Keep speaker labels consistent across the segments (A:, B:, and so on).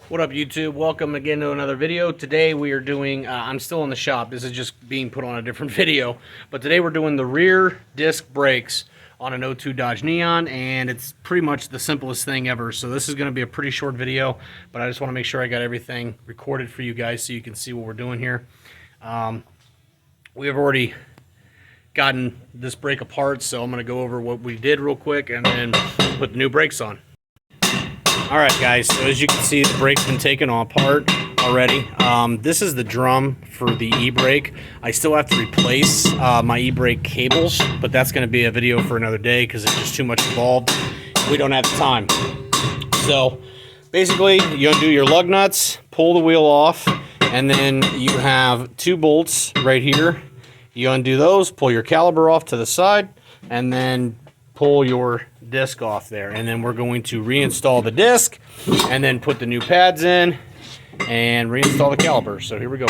A: What up, YouTube? Welcome again to another video. Today we are doing, I'm still in the shop. This is just being put on a different video. But today we're doing the rear disc brakes on an 02 Dodge Neon, and it's pretty much the simplest thing ever. So this is going to be a pretty short video, but I just want to make sure I got everything recorded for you guys so you can see what we're doing here. We have already gotten this brake apart, so I'm going to go over what we did real quick and then put the new brakes on. Alright guys, so as you can see, the brake's been taken apart already. This is the drum for the e-brake. I still have to replace my e-brake cables, but that's going to be a video for another day because it's just too much involved. We don't have the time. So basically, you undo your lug nuts, pull the wheel off, and then you have two bolts right here. You undo those, pull your caliper off to the side, and then pull your disc off there, and then we're going to reinstall the disc and then put the new pads in and reinstall the caliper. So here we go.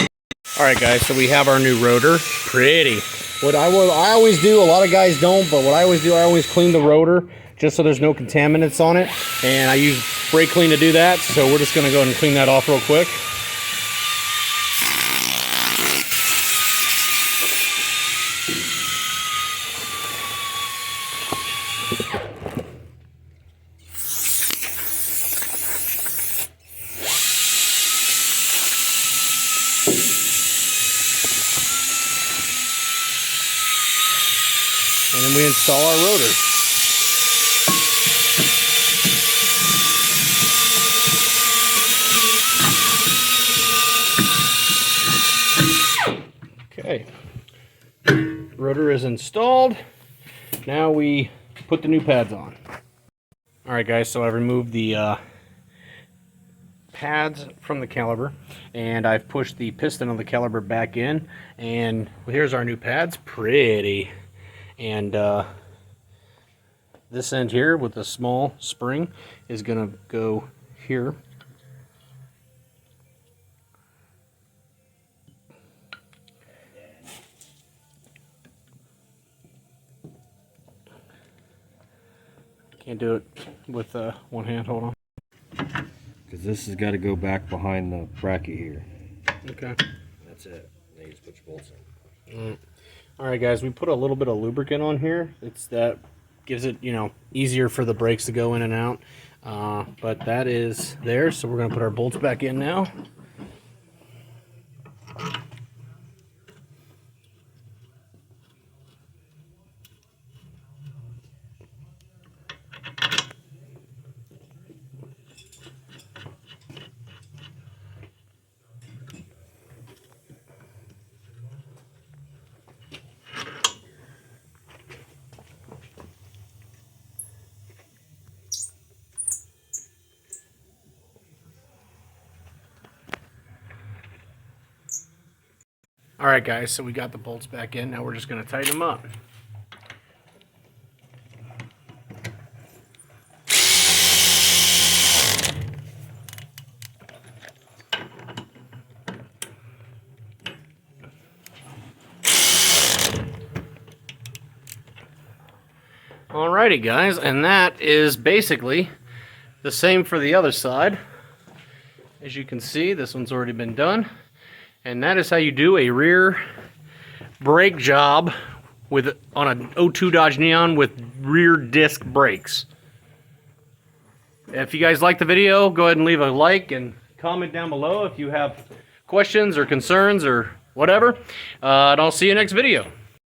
A: All right guys, so we have our new rotor. Pretty. What I always do, a lot of guys don't, but what I always do, I always clean the rotor just so there's no contaminants on it, and I use brake clean to do that. So we're just going to go ahead and clean that off real quick. And then we install our rotor. Okay. Rotor is installed. Now we put the new pads on. Alright guys, so I've removed the pads from the caliper, and I've pushed the piston of the caliper back in, and here's our new pads. Pretty. And this end here with the small spring is going to go here. Can't do it with one hand. Hold on.
B: Because this has got to go back behind the bracket here.
A: Okay.
B: That's it. Now you just put your bolts in.
A: Alright guys, we put a little bit of lubricant on here. That gives it, easier for the brakes to go in and out. But that is there, so we're going to put our bolts back in now. Alright guys, so we got the bolts back in. Now we're just going to tighten them up. Alrighty guys, and that is basically the same for the other side. As you can see, this one's already been done. And that is how you do a rear brake job on an 02 Dodge Neon with rear disc brakes. If you guys like the video, go ahead and leave a like and comment down below if you have questions or concerns or whatever. And I'll see you next video.